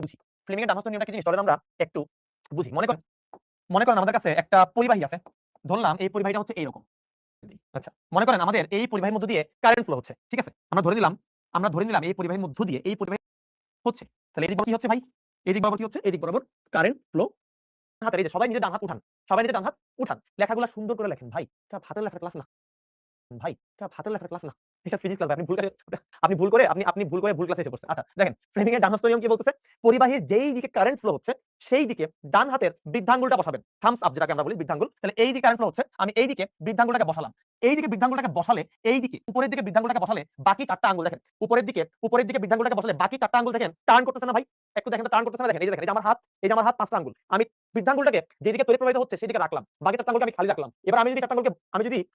বুঝি ফ্লেমিংয়ের ডান হস্ত নিয়মটা কি জিনিস চলেন আমরা একটু বুঝি। মনে করেন আমাদের কাছে একটা পরিবাহী আছে। ধরলাম এই পরিবাহীটা হচ্ছে এইরকম। আচ্ছা, মনে করেন আমাদের এই পরিবাহীর মধ্য দিয়ে কারেন্ট ফ্লো হচ্ছে। ঠিক আছে? আমরা ধরে নিলাম এই পরিবাহীর মধ্য দিয়ে এই পরিবাহী হচ্ছে। তাহলে এদিক বরাবর কি হচ্ছে ভাই? এদিক বরাবর কি হচ্ছে? এদিক বরাবর কারেন্ট ফ্লো হাতের এই যে সবাই নিজের ডান হাত উঠান। সবাই নিজের ডান হাত উঠান। লেখাগুলা সুন্দর করে লেখেন ভাই। এটা হাতের লেখার ক্লাস না। ভাই, এটা হাতের লেখার ক্লাস না। এটা ফিজিক্স ক্লাস। আপনি ভুল করে ভুল ক্লাসে এসে পড়ছেন। আচ্ছা, দেখেন ফ্লেমিং এর ডান হস্ত নিয়ম কি বলতেছে? পরিবাহীর যেই দিকে কারেন্ট ফ্লো হচ্ছে, সেই দিকে ডান হাতের বৃদ্ধাঙ্গুলটা বসাবেন। থাম্বস আপ যেটাকে আমরা বলি বৃদ্ধাঙ্গুল। তাহলে এই দিকে কারেন্ট ফ্লো হচ্ছে, আমি এই দিকে বৃদ্ধাঙ্গুলটাকে বসালাম। এই দিকে বৃদ্ধাঙ্গুলটাকে বসালে, এই দিকে উপরের দিকে বৃদ্ধাঙ্গুলটাকে বসালে বাকি ৪ টা আঙ্গুল দেখেন। উপরের দিকে বৃদ্ধাঙ্গুলটাকে বসালে বাকি ৪ টা আঙ্গুল দেখেন টার্ন করতেছে না ভাই? একটু দেখেন তো টার্ন করতেছে না দেখেন। এই যে দেখেন, এই যে আমার হাত ৫ টা আঙ্গুল। আমি বৃদ্ধাঙ্গুলটাকে যেদিকে তড়িৎ প্রবাহিত হচ্ছে সেদিকে রাখলাম। বাকি ৪ টা আঙ্গুলকে আমি খালি রাখলাম। এবার আমি যদি ৪ টা আঙ্গুলকে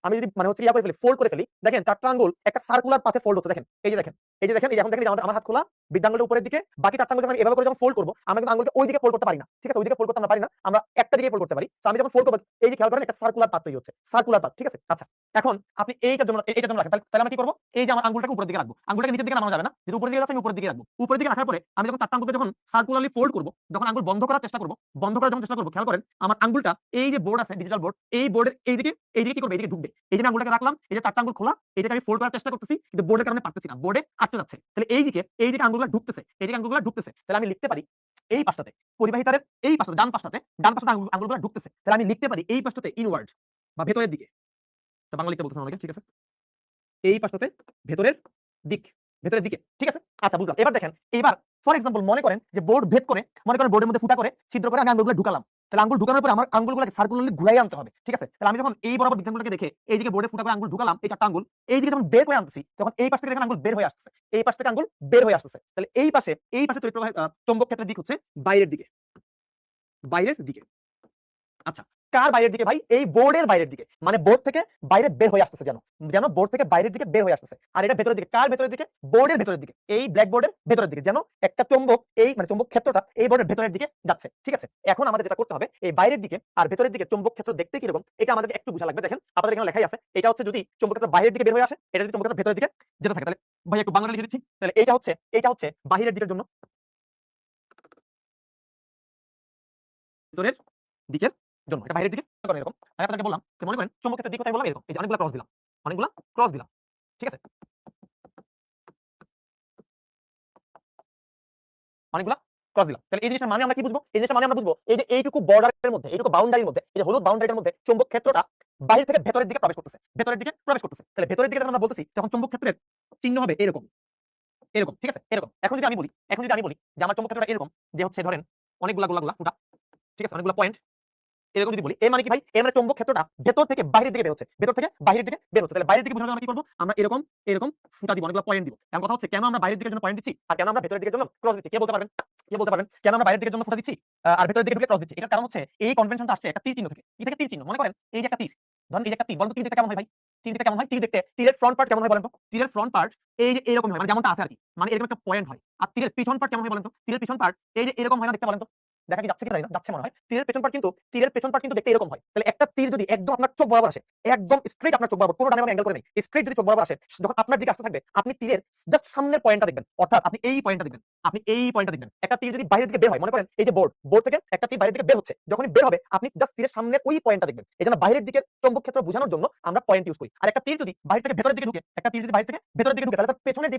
আমি যদি মানে হচ্ছে ইয়া করে ফেলি, ফোল্ড করে ফেলি, দেখেন ৪ টা আঙ্গুল একটা সার্কুলার পাথে ফোল্ড হচ্ছে দেখেন। এই যে দেখেন, এই যে এখন দেখেন যে আমার হাত খোলা, বৃদ্ধাঙ্গুলটা উপরের দিকে, বাকি ৪ টা আঙ্গুল যখন আমি এভাবে করে যখন ফোল্ড করব, আমরা কিন্তু আঙ্গুলকে ওই দিকে ফোল্ড করতে পারি না। ঠিক আছে? ওই দিকে ফোল্ড করতে আমরা পারি না। আমরা একটা দিকে ফোল্ড করতে পারি। সো আমি যখন ফোল্ড করব, এই যে খেয়াল করেন একটা সার্কুলার পাথ তৈরি হচ্ছে। সার্কুলার পাথ, ঠিক আছে? আচ্ছা। এখন আপনি এইটার জন্য রাখেন। তাহলে আমরা কি করব? এই যে আমার আঙ্গুলটাকে উপরের দিকে রাখবো। আঙ্গুলটাকে নিচের দিকে নামানো যাবে না। যেহেতু উপরের দিকে যাচ্ছে আমি উপরের দিকে রাখবো। উপরের দিকে রাখার পরে আমি যখন ৪ টা আঙ্গুলকে যখন সার্কুলারলি ফোল্ড করব, যখন আঙ্গুল বন্ধ করার চেষ্টা করব, খেয়াল করেন আমার আঙ্গুলটা এই যে বোর্ড আছে ডিজিটাল বোর্ড, এই বোর্ডের এইদিকে কি করবে? এইদিকে ঢুকবে। এই যে আমি আঙ্গুলটাকে রাখলাম, এই যে ৪ টা আঙ্গুল খোলা, এটাকে আমি ফোল্ড করার চেষ্টা করতেছি, কিন্তু বোর্ডের কারণে পারতেছি না। বোর্ডে আটকে যাচ্ছে। তাহলে এইদিকে আঙ্গুলগুলো ঢুকতেছে। তাহলে আমি লিখতে পারি এই পাশটাতে, পরিবাহী তারের এই পাশটাতে, ডান পাশটাতে আঙ্গুলগুলো ঢুকতেছে। তাহলে আমি লিখতে পারি এই পাশটাতে ইনওয়ার্ড বা ভেতরের দিকে। তো বাংলা লিখতে বলতেছেন অনেকে, ঠিক আছে? এই পাশটাতে ভেতরের দিক, ভেতরের দিকে। ঠিক আছে? আচ্ছা, বুঝলাম। এবার দেখেন, এবার ফর এক্সাম্পল মনে করেন যে বোর্ড ভেদ করে, মনে করেন বোর্ডের মধ্যে ফুটা করে, ছিদ্র করে আমি আঙ্গুলগুলো ঢুকালাম। তাহলে আঙ্গুল ঢুকানোর পরে আমার আঙ্গুলগুলোকে সার্কুলারলি ঘুরাইয়া আনতে হবে। ঠিক আছে? তাহলে আমি যখন এই বরাবর বৃদ্ধাঙ্গুলটাকে রেখে এইদিকে বোর্ডে ফুটা করে আঙ্গুল ঢুকালাম, এই ৪ টা আঙ্গুল এইদিকে যখন বের করে আনতেছি, তখন এই পাশ থেকে দেখেন আঙ্গুল বের হয়ে আসতেছে। এই পাশ থেকে আঙ্গুল বের হয়ে আসতেছে। তাহলে এই পাশে তড়িৎ প্রবাহ চৌম্বক ক্ষেত্রের দিক হচ্ছে বাইরের দিকে। বাইরের দিকে। আচ্ছা, কার বাইরের দিকে ভাই? এই বোর্ডের বাইরের দিকে। মানে বোর্ড থেকে বাইরে বের হয়ে আসতেছে, যেন বোর্ড থেকে বাইরের দিকে বের হয়ে আসতেছে। আর এটা ভেতরের দিকে। কার ভেতরের দিকে? বোর্ডের ভেতরের দিকে। এই ব্ল্যাক বোর্ডের ভেতরের দিকে, যেন একটা চৌম্বক এই মানে চৌম্বক ক্ষেত্রটা এই বোর্ডের ভেতরের দিকে যাচ্ছে। ঠিক আছে? এখন আমাদের যেটা করতে হবে, এই বাইরের দিকে আর ভেতরের দিকে চৌম্বক ক্ষেত্র দেখতে কি রকম এটা আমাদেরকে একটু বুঝা লাগবে। দেখেন আপনাদের এখানে লেখাই আছে। এটা হচ্ছে যদি চৌম্বক ক্ষেত্র বাইরের দিকে বের হয়ে আসে, এটা যদি চৌম্বক ক্ষেত্র ভেতরের দিকে যেতে থাকে, তাহলে ভাই একটু বাংলাটা লিখে দিচ্ছি। তাহলে এটা হচ্ছে বাহিরের দিকের জন্য, ভেতরের দিকের জন্য। এটা বাইরের দিকে করেন এরকম। আমি আপনাদেরকে বললাম যে মনে করেন চৌম্বক ক্ষেত্রের দিক কোথায় বললাম? এরকম। এই যে অনেকগুলা ক্রস দিলাম। অনেকগুলা ক্রস দিলাম। তাহলে এই জিনিসটার মানে আমরা কি বুঝবো? এই জিনিসটার মানে আমরা বুঝবো এই যে এইটুকু বর্ডারের মধ্যে, এইটুকু বাউন্ডারির মধ্যে, এই যে হলুদ বাউন্ডারিটার মধ্যে চৌম্বক ক্ষেত্রটা বাইরে থেকে ভেতরের দিকে প্রবেশ করতেছে। তাহলে ভেতরের দিকে যখন আমরা বলতেছি, তখন চৌম্বক ক্ষেত্রের চিহ্ন হবে এরকম। ঠিক আছে? এরকম। এখন যদি আমি বলি যে আমার চৌম্বক ক্ষেত্রটা এরকম, যে হচ্ছে ধরেন অনেকগুলা গোলা ফুটা। ঠিক আছে? অনেকগুলা পয়েন্ট। এরকম যদি বলি, এর মানে কি ভাই? এর মানে চৌম্বক ক্ষেত্রটা ভেতর থেকে বাইরের দিকে বের হচ্ছে। তাহলে বাইরের দিকে বোঝানোর জন্য আমরা কি করব? আমরা এরকম ফুটা দিব, অনেকগুলো পয়েন্ট দিব। এখন কথা হচ্ছে কেন আমরা বাইরের দিকের জন্য পয়েন্ট দিচ্ছি আর কেন আমরা ভেতরের দিকের জন্য ক্রস দিচ্ছি? কে বলতে পারবেন? কেন আমরা বাইরের দিকের জন্য ফুটা দিচ্ছি আর ভেতরের দিকে ঢুকে ক্রস দিচ্ছি? এটার কারণ হচ্ছে এই কনভেনশনটা আসছে একটা তীর চিহ্ন থেকে। কি থেকে? তীর চিহ্ন। মনে করেন এই যে একটা তীর। ধরেন এই যে একটা তীর। বলেন তো তীর দেখতে কেমন হয় ভাই? তীরের ফ্রন্ট পার্ট কেমন হয় বলেন তো? তীরের ফ্রন্ট পার্ট এই যে এরকম হয়, মানে যেমনটা আছে আরকি। মানে এরকম একটা পয়েন্ট হয়। আর তীরের পিছন পার্ট কেমন হয় বলেন তো? তীরের পিছন পার্ট এই যে এরকম হয় না, দেখতে বলেন তো? দেখা কি যাচ্ছে কি জানি না, যাচ্ছে মনে হয়। তীরের পেছন পার্ট কিন্তু দেখতে এরকম হয়। তাহলে একটা তীর যদি একদম আপনার চোখ বরাবর আসে, একদম স্ট্রেইট আপনার চোখ বরাবর, কোনো ডানে বামে অ্যাঙ্গেল করে নেই, স্ট্রেইট যদি চোখ বরাবর আসে, যখন আপনার দিকে আসতে থাকবে, আপনি তীরের জাস্ট সামনের পয়েন্টটা দেখবেন। অর্থাৎ আপনি এই পয়েন্টটা দেখবেন। একটা তীর যদি বাইরের দিকে বের হয়, মনে করেন এই যে বোর্ড থেকে একটা তীর বাইরের দিকে বের হচ্ছে, যখনই বের হবে আপনি জাস্ট তীরের সামনের ওই পয়েন্টটা দেখবেন। এজন্য বাইরের দিকের চৌম্বক ক্ষেত্র বোঝানোর জন্য আমরা পয়েন্ট ইউজ করি। আর একটা তীর যদি বাইরে থেকে ভেতরের দিকে ঢুকে, তাহলে তার পেছনের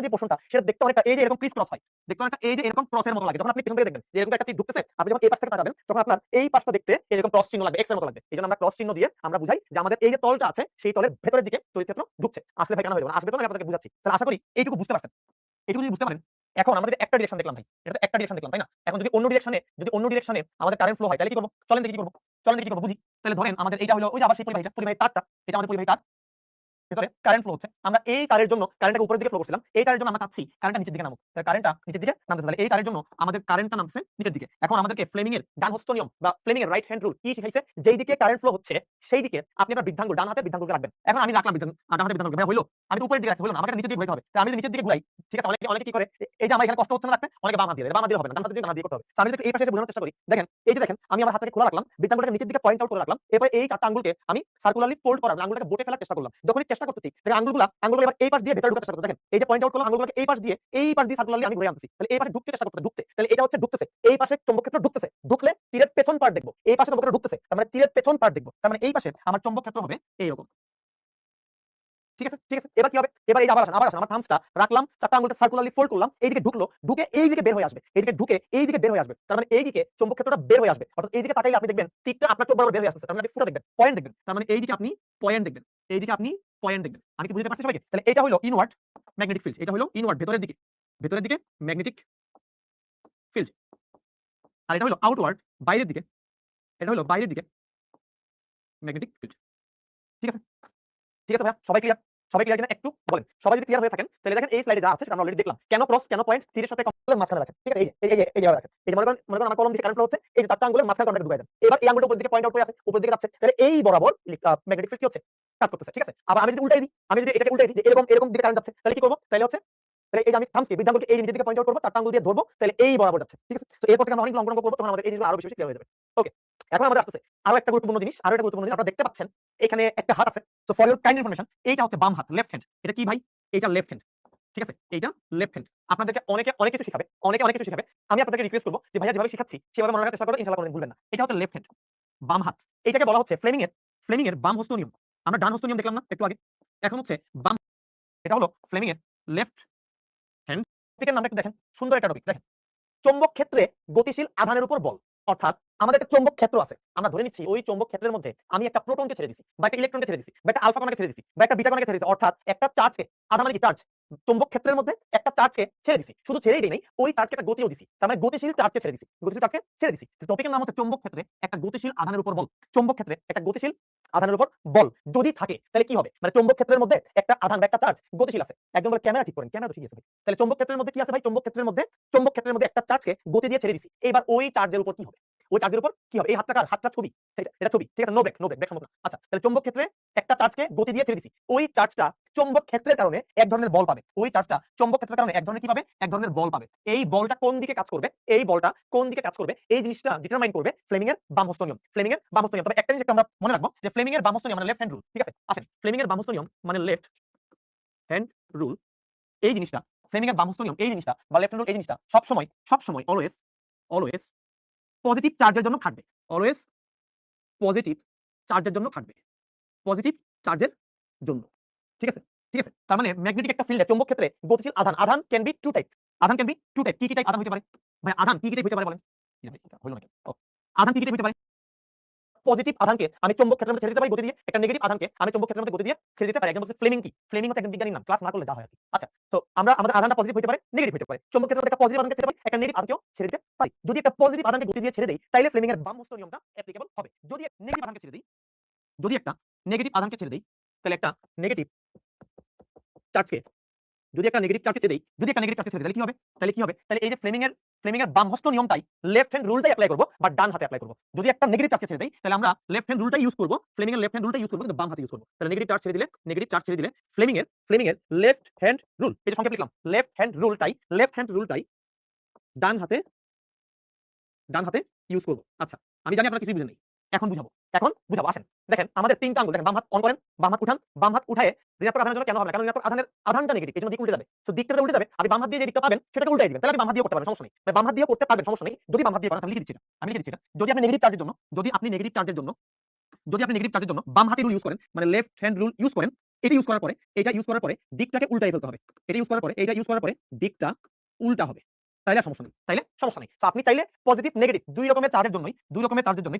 যে পোরশনটা সেটা দেখতে অনেকটা এই যে এরকম ক্রিস ক্রস হয়। দেখতে অনেকটা এই যে এরকম ক্রসের মতো লাগে। যখন আপনি পেছন থেকে দেখবেন যে এরকম একটা তীর ঢুকতেছে, আপনি যখন এই পাশ থেকে তাকাবেন, তখন আপনার এই পাশটা দেখতে এরকম ক্রস চিহ্ন লাগবে, এক্স এর মতো লাগবে। এজন্য আমরা ক্রস চিহ্ন দিয়ে আমরা বুঝাই যে আমাদের এই যে তলটা আছে, সেই তলের ভেতরের দিকে তড়িৎ ক্ষেত্র ঢুকছে। আসলে ভাই কেন হইলো না? আসবে তো, আমি আপনাদেরকে বুঝাচ্ছি। তাহলে আশা করি এইটুকু বুঝতে পারছেন। এটুকু যদি বুঝতে পারেন, এখন আমাদের একটা ডিরেকশন দেখলাম ভাই। এটা তো একটা ডিরেকশন দেখলাম, তাই না? এখন যদি অন্য ডিরেকশনে আমাদের কারেন্ট ফ্লো হয়, তাহলে কি করব? চলেন দেখি কি করব বুঝি। তাহলে ধরেন আমাদের এইটা হলো ওই যে আবার সেই পরিবাহী তারটা, এটা আমাদের পরিবাহী তার। ভেতরে কারেন্ট ফ্লো হচ্ছে। আমরা এই তারের জন্য কারেন্টটাকে উপরের দিকে ফ্লো করছিলাম। এই তারের জন্য আমরা চাচ্ছি কারেন্টটা নিচের দিকে নামুক। তাহলে কারেন্টটা নিচের দিকে নামতেছে। তাহলে এই তারের জন্য আমাদের কারেন্টটা নামছে নিচের দিকে। এখন আমাদেরকে ফ্লেমিং এর ডান হস্ত নিয়ম বা ফ্লেমিং এর রাইট হ্যান্ড রুল কি শিখাইছে? যেই দিকে কারেন্ট ফ্লো হচ্ছে সেই দিকে আপনি আপনার বৃদ্ধাঙ্গুল, ডান হাতের বৃদ্ধাঙ্গুলকে রাখবেন। এখন আমি রাখলাম ডান হাতের বৃদ্ধাঙ্গুল। ভাই হইলো? আমি তো উপরের দিকে রাখছি, হইলো না? আমাকে নিচের দিকে ঘুরাইতে হবে। তাহলে আমি যদি নিচের দিকে ঘুরাই, ঠিক আছে? অনেকে কি করে? এই যে আমার এখানে কষ্ট হচ্ছে না রাখতে, অনেকে বাম হাত দিয়ে দেয়। বাম হাত দিয়ে হবে না, ডান হাত দিয়ে করতে হবে। তো আমি যদি এই পাশে এসে বোঝানোর চেষ্টা করি, দেখেন এই যে দেখেন আমি আমার হাতটাকে খোলা রাখলাম, বৃদ্ধাঙ্গুলটাকে নিচের দিকে পয়েন্ট আউট করে রাখলাম। এরপর এই 4টা আঙ্গুলকে আমি সার্কুলারলি ফোল্ড করার, আঙ্গুলটাকে বোটে ফেলার চেষ্টা করলাম। যখনই চেষ্টা চেষ্টা করতেছি দেখেন আঙ্গুলগুলো এবার এই পাশ দিয়ে ভেতরে ঢুকতে চেষ্টা করতে দেখেন এই যে পয়েন্ট আউট করলাম আঙ্গুলগুলোকে এই পাশ দিয়ে সার্কুলারলি আমি ঘুরে আনতেছি তাহলে এই পাশে ঢুকতে চেষ্টা করতে ঢুকতে তাহলে এটা হচ্ছে ঢুকতেছে এই পাশে চৌম্বক ক্ষেত্র ঢুকতেছে ঢুকলে তীরের পেছন পার্ট দেখবো এই পাশে চৌম্বক ক্ষেত্র ঢুকতেছে তার মানে তীরের পেছন পার্ট দেখবো তার মানে এই পাশে আমার চৌম্বক ক্ষেত্র হবে এইরকম ঠিক আছে ঠিক আছে এবার কি হবে এবার এই যে আবার আসেন আমার থামসটা রাখলাম চারটা আঙ্গুলটা সার্কুলারলি ফোল্ড করলাম এইদিকে ঢুকলো ঢুকে এইদিকে বের হয়ে আসবে এইদিকে ঢুকে এইদিকে বের হয়ে আসবে তার মানে এইদিকে চৌম্বক ক্ষেত্রটা বের হয়ে আসবে অর্থাৎ এইদিকে তাকাইলে আপনি দেখবেন তীরটা আপনার চোখ বরাবর বের হয়ে আসছে তার মানে আপনি ফুটা দেখবেন পয়েন্ট দেখবেন তার মানে এইদিকে আপনি পয়েন্ট দেখবেন এইদিকে আপনি পয়েন্ট দেখবেন আমি কি বুঝতে পারছি সবাইকে তাহলে এটা হলো ইনওয়ার্ড ম্যাগনেটিক ফিল্ড এটা হলো ইনওয়ার্ড ভেতরের দিকে ম্যাগনেটিক ফিল্ড আর এটা হলো আউটওয়ার্ড বাইরের দিকে এটা হলো বাইরের দিকে ম্যাগনেটিক ফিল্ড ঠিক আছে ঠিক আছে ভাইয়া সবাই ক্লিয়ার কিনা একটু বলেন সবাই যদি ক্লিয়ার হয়ে থাকেন তাহলে দেখেন এই স্লাইডে যা আছে সেটা আমরা অলরেডি দেখলাম কেন ক্রস কেন পয়েন্ট তীরের সাথে কম্পাসের মাঝখানে রাখেন ঠিক আছে এই যে রাখেন এই যে মনে করেন আমার কলম দিকে কারেন্ট ফ্লো হচ্ছে এই যে চারটা আঙ্গুলের মাঝখানে কন্টাক্ট ঢুকাই দেন এবার এই আঙ্গুলটা উপর দিকে পয়েন্ট আউট করে আছে উপর দিকে যাচ্ছে তাহলে এই বরাবর ম্যাগনেটিক ফিল্ড কি হচ্ছে কাজ করতেছে ঠিক আছে আবার আমি যদি উল্টাই দিই আমি যদি এটাকে উল্টাই দিই যে এরকম দিকে কারেন্ট যাচ্ছে তাহলে কি করব তাহলে হচ্ছে তাহলে এই যে আমি থামছি বৃদ্ধাঙ্গুলকে এই নিচের দিকে পয়েন্ট আউট করব চারটা আঙ্গুল দিয়ে ধরবো তাহলে এই বরাবর যাচ্ছে ঠিক আছে তো এরপর থেকে আমরা অনেক অঙ্ক করব তখন আমাদের এই জিনিসগুলো আরো বেশি ক্লিয়ার হয়ে যাবে ওকে এখন আমাদের আসছে আরো একটা গুরুত্বপূর্ণ জিনিস আপনারা দেখতে পাচ্ছেন এখানে একটা হাত আছে so for your kind information এইটা হচ্ছে বাম হাত লেফট হ্যান্ড এটা কি ভাই এটা লেফট হ্যান্ড ঠিক আছে এইটা লেফট হ্যান্ড আপনাদেরকে অনেক কিছু শিখাবে অনেক কিছু শিখাবে আমি আপনাদেরকে রিকোয়েস্ট করব যে ভাইয়া যেভাবে শিখাচ্ছি সেভাবে মনে রাখার চেষ্টা করবেন ইনশাআল্লাহ কোনোদিন ভুলবেন না এটা হচ্ছে লেফট হ্যান্ড বাম হাত এটাকে বলা হচ্ছে ফ্লেমিং এর বাম হস্ত নিয়ম আমরা ডান হস্ত নিয়ম দেখলাম না একটু আগে এখন হচ্ছে বাম এটা হলো ফ্লেমিং এর লেফট হ্যান্ড টপিকের নামটা একটু দেখেন সুন্দর একটা টপিক দেখেন চৌম্বক ক্ষেত্রে গতিশীল আধানের উপর বল অর্থাৎ আমাদের একটা চৌম্বক ক্ষেত্র আছে আমরা ধরে নিচ্ছি ওই চৌম্বক ক্ষেত্রের মধ্যে আমি একটা প্রোটনকে ছেড়ে দিছি বা একটা ইলেকট্রনকে ছেড়ে দিছি বা একটা আলফা কণাকে ছেড়ে দিছি বা একটা বিটা কণাকে ছেড়ে দিছি অর্থাৎ একটা চার্জকে আধা মানে কি চার্জ চৌম্বক ক্ষেত্রের মধ্যে একটা চার্জকে ছেড়ে দিছি শুধু ছেড়েই দেই নাই ওই চার্জকে একটা গতিও দিছি তার মানে গতিশীল চার্জকে ছেড়ে দিছি টপিকের নাম হচ্ছে চৌম্বক ক্ষেত্রে একটা গতিশীল আধানের উপর বল চৌম্বক ক্ষেত্রে একটা গতিশীল আধানের উপর বল যদি থাকে তাহলে কি হবে মানে চৌম্বক ক্ষেত্রের মধ্যে একটা আধান বা একটা চার্জ গতিশীল আছে একজন বলে ক্যামেরা ঠিক করেন ক্যামেরা তো ঠিক আছে ভাই তাহলে চৌম্বক ক্ষেত্রের মধ্যে কি আছে ভাই চৌম্বক ক্ষেত্রের মধ্যে একটা চার্জকে গতি দিয়ে ছেড়ে দিছি এবার ওই চার্জের উপর কি হবে ওই চার্জের উপর কি হবে এই হাতটা ছবি এটা ছবি ঠিক আছে নো ব্রেক সম্ভব না আচ্ছা তাহলে চৌম্বক ক্ষেত্রে একটা চার্জকে গতি দিয়ে ছেড়ে দিছি ওই চার্জটা চৌম্বক ক্ষেত্রের কারণে এক ধরনের বল পাবে ওই চার্জটা চৌম্বক ক্ষেত্রের কারণে এক ধরনের কি পাবে এক ধরনের বল পাবে এই বলটা কোন দিকে কাজ করবে এই জিনিসটা ডিটারমাইন করবে ফ্লেমিং এর বাম হস্ত নিয়ম তবে একটা জিনিস আমরা মনে রাখবো যে ফ্লেমিং এর বাম হস্ত নিয়ম মানে লেফট হ্যান্ড রুল ঠিক আছে আসেন ফ্লেমিং এর বাম হস্ত নিয়ম মানে লেফট হ্যান্ড রুল এই জিনিসটা ফ্লেমিং এর বাম হস্ত নিয়ম এই জিনিসটা বা লেফট হ্যান্ড রুল এই জিনিসটা সবসময় অলওয়েজ পজিটিভ চার্জের জন্য থাকবে অলওয়েজ পজিটিভ চার্জের জন্য থাকবে পজিটিভ চার্জের জন্য ঠিক আছে তার মানে ম্যাগনেটিক একটা ফিল্ডে চৌম্বক ক্ষেত্রে গতিশীল আধান ক্যান বি টু টাইপ কি টাইপ আধান হতে পারে ভাই আধান কি টাইপ হতে পারে বলেন হলো না আধান কি টাইপ হতে পারে পজিটিভ আধানকে আমি চৌম্বক ক্ষেত্রের মধ্যে ছেড়ে দিতে পারি গতি দিয়ে একটা নেগেটিভ আধানকে আমি চৌম্বক ক্ষেত্রের মধ্যে গতি দিয়ে ছেড়ে দিতে পারি একদম হচ্ছে ফ্লেমিং হচ্ছে একদম বিজ্ঞানীর নাম ক্লাস না করলে যা হয় আর কি আচ্ছা তো আমরা আমাদের আধানটা পজিটিভ হতে পারে নেগেটিভ হতে পারে চৌম্বক ক্ষেত্রের মধ্যে একটা পজিটিভ আধানকে ছেড়ে পারি একটা নেগেটিভ আধানকেও ছেড়ে দিতে পারি যদি একটা পজিটিভ আধানকে গতি দিয়ে ছেড়ে দেই তাহলে ফ্লেমিং এর বাম হস্ত নিয়মটা অ্যাপ্লিকেবল হবে যদি একটা নেগেটিভ আধানকে ছেড়ে দেই তাহলে একটা নেগেটিভ চার্জকে যদি একটা নেগেটিভ চার্জে ছেড়ে দেই তাহলে কি হবে তাহলে এই যে ফ্লেমিং এর বাম হস্ত নিয়মটাই লেফট হ্যান্ড রুলটাই অ্যাপ্লাই করব বা ডান হাতে অ্যাপ্লাই করব যদি একটা নেগেটিভ চার্জে ছেড়ে দেই তাহলে আমরা লেফট হ্যান্ড রুলটাই ইউজ করব ফ্লেমিং এর লেফট হ্যান্ড রুলটাই ইউজ করব কিন্তু বাম হাতে ইউজ করব তাহলে নেগেটিভ চার্জ ছেড়ে দিলে ফ্লেমিং এর লেফট হ্যান্ড রুল এই যে সংক্ষেপে লিখলাম লেফট হ্যান্ড রুলটাই ডান হাতে ইউজ করব আচ্ছা আমি জানি আপনারা কিছুই বুঝেন নাই এখন বুঝাবো আসেন দেখেন আমাদের তিনটা আঙ্গুল দেখেন বাম হাত অন করেন বাম হাত উঠান বাম হাত উঠায় ঋণাত্মক আধানের জন্য কেন হবে না কারণ ঋণাত্মক আধানটা নেগেটিভ এজন্য দিক উল্টে যাবে সো দিকটা উল্টে যাবে আপনি বাম হাত দিয়ে যে দিকটা পাবেন সেটাকে উল্টাই দিবেন তাহলে আপনি বাম হাত দিয়ে করতে পারবেন সমস্যা নেই মানে বাম হাত দিয়ে করতে পারবেন সমস্যা নেই যদি বাম হাত দিয়ে করেন আমি লিখে দিচ্ছি এটা যদি আপনি নেগেটিভ চার্জের জন্য বাম হাতের রুল ইউজ করেন মানে লেফট হ্যান্ড রুল ইউজ করেন এটা ইউজ করার পরে দিকটাকে উল্টাই ফেলতে হবে এটা ইউজ করার পরে দিকটা উল্টা হবে তাইলে সমস্যা নেই তো আপনি চাইলে পজিটিভ নেগেটিভ দুই রকমের চার্জের জন্যই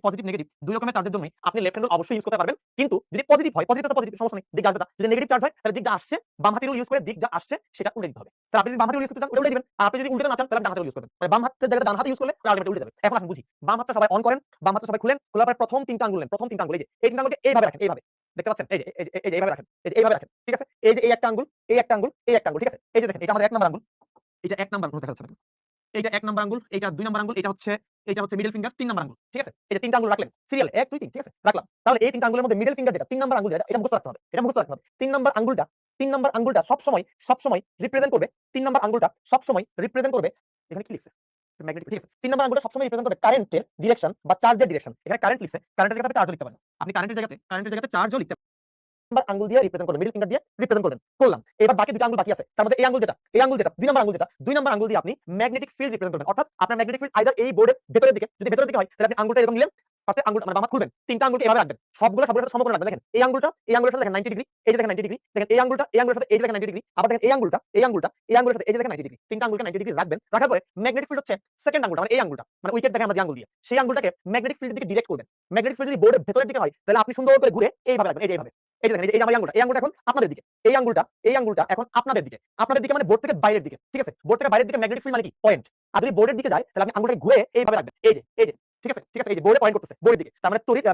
পজিটিভ নেগেটিভ দুই রকমের চার্জের জন্যই আপনি লেফট হ্যান্ড রুল অবশ্যই ইউজ করতে পারবেন কিন্তু যদি পজিটিভ হয় পজিটিভ সমস্যা নেই দিক আসবে না যদি নেগেটিভ চার্জ হয় তাহলে দিক যা আসছে বাম হাতের রুল ইউজ করে দিক যা আসছে সেটা উল্টে দিতে হবে তাহলে আপনি যদি বাম হাতের রুল ইউজ করতে চান ওটা উল্টে দিবেন আর আপনি যদি উল্টে না চান তাহলে ডান হাতের রুল ইউজ করবেন মানে বাম হাতের জায়গায় ডান হাতে ইউজ করলে আলটিমেটলি উল্টে যাবে এখন আসুন বুঝি বাম হাতটা সবাই অন করেন বাম হাতটা সবাই খোলার পরে প্রথম তিনটা আঙ্গুল এই যে এই তিনটা আঙ্গুলকে এইভাবে রাখেন দেখতে পাচ্ছেন এই যে এইভাবে রাখেন ঠিক আছে এই যে এই একটা আঙ্গুল ঠিক আছে এই যে দেখেন এটা আমাদের এক নাম্বার আঙ্গুল এটা এক নাম্বার আঙ্গুল দেখা যাচ্ছে এইটা এক নাম্বার আঙ্গুল এইটা দুই নাম্বার আঙ্গুল এটা হচ্ছে মিডল ফিঙ্গার তিন নাম্বার আঙ্গুল ঠিক আছে এই যে তিনটা আঙ্গুল রাখলেন সিরিয়াল 1 2 3 ঠিক আছে রাখলাম তাহলে এই তিনটা আঙ্গুলের মধ্যে মিডল ফিঙ্গার যেটা তিন নাম্বার আঙ্গুল যেটা এটা মুখস্থ রাখতে হবে তিন নাম্বার আঙ্গুলটা সবসময় রিপ্রেজেন্ট করবে এখানে কি লিখছে ম্যাগনেটিক ঠিক আছে তিন নাম্বার আঙ্গুলটা সবসময় রিপ্রেজেন্ট করবে কারেন্টের ডিরেকশন বা চার্জের ডিরেকশন এখানে কারেন্ট লিখছে কারেন্টের জায়গাতে চার্জও লিখতে পারেন আপনি কারেন্টের জায়গাতে চার্জও লিখতে নাম্বার আঙ্গুল দিয়ে রিপ্রেজেন্ট করবেন, মিডল ফিঙ্গার দিয়ে রিপ্রেজেন্ট করবেন, করলাম। এবার বাকি দুটো আঙ্গুল বাকি আছে, তার মধ্যে এই আঙ্গুল যেটা, দুই নাম্বার আঙ্গুল যেটা, দুই নাম্বার আঙ্গুল দিয়ে আপনি ম্যাগনেটিক ফিল্ড রিপ্রেজেন্ট করবেন। অর্থাৎ আপনার ম্যাগনেটিক ফিল্ড আইদার এই বোর্ডের ভেতরের দিকে, যদি ভেতরের দিকে হয় তাহলে আপনি আঙ্গুলটা এরকম নিলেন, ফার্স্টে আঙ্গুল মানে বাম হাত খুলবেন, তিনটা আঙ্গুলকে এভাবে রাখবেন, সবগুলোর সাথে সমকোণে রাখবেন। দেখেন এই আঙ্গুলটা এই আঙ্গুলের সাথে দেখেন 90 ডিগ্রি, এই যে দেখেন 90 ডিগ্রি, দেখেন এই আঙ্গুলটা এই আঙ্গুলের সাথে এই যে দেখেন 90 ডিগ্রি, আবার দেখেন এই আঙ্গুলটা এই আঙ্গুলের সাথে এই যে দেখেন 90 ডিগ্রি, তিনটা আঙ্গুলকে 90 ডিগ্রি রাখবেন। রাখার পরে ম্যাগনেটিক ফিল্ড হচ্ছে সেকেন্ড আঙ্গুলটা, মানে এই আঙ্গুলটা, মানে উইকেট দেখে আমরা যে আঙ্গুল দিয়ে, সেই আঙ্গুলটাকে ম্যাগনেটিক ফিল্ডের দিকে ডিরেক্ট করবেন। ম্যাগনেটিক ফিল্ড যদি বোর্ডের ভেতরের দিকে হয় তাহলে আপনি সুন্দর করে ঘুরে এইভাবে রাখবেন, এই যে এইভাবে, এই যে দেখেন এই যে আমার আঙ্গুলটা, এই আঙ্গুলটা এখন আপনাদের দিকে, এই আঙ্গুলটা এখন আপনাদের দিকে, আপনাদের দিকে মানে বোর্ড থেকে বাইরের দিকে, ঠিক আছে? বোর্ড থেকে বাইরের দিকে ম্যাগনেটিক ফিল্ড মানে কি পয়েন্ট, আর যদি বোর্ডের দিকে যায় তাহলে আপনি আঙ্গুলটাকে ঘুরে এইভাবে রাখবেন, এই যে ঠিক আছে, এই যে বোর্ডে পয়েন্ট করতেছে বোর্ডের দিকে, তার মানে তড়িৎ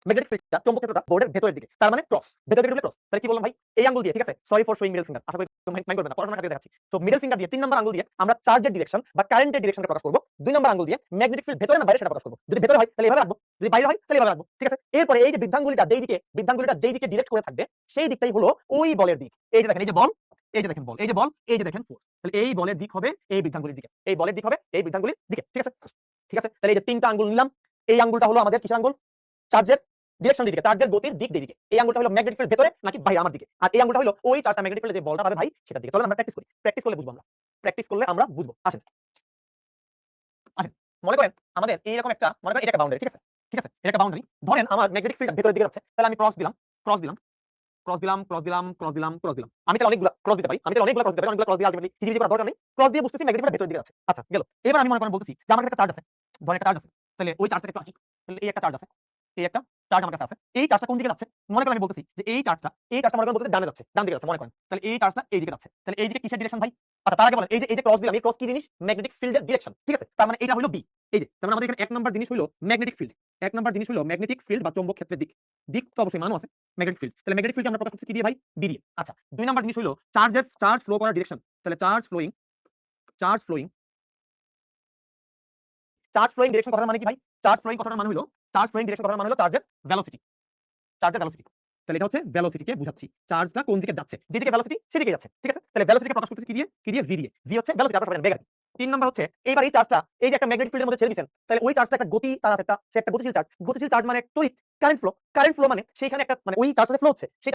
ম্যাগনেটিক ফিল্ডটা, চৌম্বক ক্ষেত্রটা বোর্ডের ভেতরের দিকে, তার মানে ক্রস, ভেতরের দিকে ক্রস। তাহলে কি বললাম ভাই, এই আঙ্গুল দিয়ে, ঠিক আছে, sorry for showing middle finger, আশা করি মাইন্ড করবেন না, পড়াশোনা খাতিরে দেখাচ্ছি। তো মিডল ফিঙ্গার দিয়ে 3 নাম্বার আঙ্গুল দিয়ে আমরা চার্জের ডিরেকশন বা কারেন্টের ডিরেকশনকে প্রকাশ করব। 2 নাম্বার আঙ্গুল দিয়ে ম্যাগনেটিক ফিল্ড ভেতরে না বাইরে সেটা প্রকাশ করব। যদি ভেতরে হয় তাহলে এভাবে রাখবো, যদি বাইরে হয় তাহলে এভাবে রাখবো, ঠিক আছে? এরপরে এই যে বৃদ্ধাঙ্গুলিটা যেই দিকে ডিরেক্ট করে থাকবে সেই দিকটাই হলো ওই বলের দিক। এই যে দেখেন এই যে বল, এই যে দেখেন বল, এই যে বল, এই যে দেখেন ফোর্স। তাহলে এই বলের দিক হবে এই বৃদ্ধাঙ্গুলির দিকে, এই বলের দিক হবে এই বৃদ্ধাঙ্গুলির দিকে, ঠিক আছে? তাহলে এই যে তিনটা আঙ্গুল নিলাম, এই আঙ্গুলটা হলো আমাদের কিসের আঙ্গুল? চার্জের ডিরেকশন দিকে, চার্জের গতির দিক যেদিকে। এই আঙ্গুলটা হলো ম্যাগনেটিক ফিল্ড ভেতরে নাকি বাইরে আমার দিকে, আর এই আঙ্গুলটা হলো ওই চার্জটা ম্যাগনেটিক ফিল্ডে যে বলটা পাবে ভাই সেটার দিকে। চলো আমরা প্র্যাকটিস করি, প্র্যাকটিস করলে বুঝবো। আসেন মনে করেন আমাদের এইরকম একটা, মনে করেন এটা একটা বাউন্ডারি, ঠিক আছে, এটা একটা বাউন্ডারি। ধরেন আমার ম্যাগনেটিক ফিল্ড ভেতরের দিকে যাচ্ছে, তাহলে আমি ক্রস দিলাম, আমি তাহলে অনেকগুলো ক্রস দিতে পারি, অনেকগুলো ক্রস দিয়ে আলটিমেটলি কিছু করার দরকার নেই, ক্রস দিয়ে বুঝতেছি ম্যাগনেটিক ফিল্ড ভেতরের দিকে যাচ্ছে। আচ্ছা গেল। এবার আমি মনে করেন বলতেছি যে আমার কাছে একটা চার্জ আছে, ধরেন একটা চার্জ আছে, তাহলে ওই চার্জটাকে একটু আঁকি। তাহলে এই একটা চার্জ আছে, এই একটা চার্জ আমার কাছে আছে, এই চার্জটা কোন দিকে যাচ্ছে? মনে করেন আমি বলতেছি যে এই চার্জটা মনে করেন বলতেছে ডান দিকে যাচ্ছে মনে করেন, তাহলে এই চার্জটা এই দিকে যাচ্ছে, তাহলে এই দিকে কিসের ডিরেকশন ভাই? আচ্ছা তার আগে বলেন, এই যে ক্রস দিলাম, এই ক্রস কি জিনিস? ম্যাগনেটিক ফিল্ডের ডিরেকশন, ঠিক আছে? তার মানে এটা হলো বি। এই যে তার মানে আমাদের এখানে এক নাম্বার জিনিস হলো ম্যাগনেটিক ফিল্ড, ম্যাগনেটিক ফিল্ড বা চৌম্বক ক্ষেত্রের দিক, তো অবশ্যই মানও আছে ম্যাগনেটিক ফিল্ড, তাহলে ম্যাগনেটিক ফিল্ড আমরা প্রকাশ করছি কি দিয়ে ভাই? বি দিয়ে। আচ্ছা 2 নাম্বার জিনিস হলো চার্জ ফ্লো করার ডিরেকশন, তাহলে চার্জ ফ্লোয়িং ডিরেকশন কথার মানে কি ভাই? চার্জ ফ্লোয়িং কথার মানে হলো চার্জের ভেলোসিটি, তাহলে এটা হচ্ছে ভেলোসিটিকে বুঝাচ্ছি, চার্জটা কোন দিকে যাচ্ছে, যেদিকে ভেলোসিটি সেদিকে যাচ্ছে, ঠিক আছে? তাহলে ভেলোসিটিকে প্রকাশ করতেছি কি দিয়ে? ভি দিয়ে। ভি হচ্ছে ভেলোসিটি, আপনারা সবাই জানেন, বেগ। 3 নাম্বার হচ্ছে এইবার এই চার্জটা এই যে একটা ম্যাগনেটিক ফিল্ডের মধ্যে ছেড়ে দিয়েছেন, তাহলে ওই চার্জটা একটা গতি তার আছে, সে একটা গতিশীল চার্জ মানে তড়িৎ, কারেন্ট ফ্লো মানে সেইখানে একটা মানে ওই চার্জটা ফ্লো হচ্ছে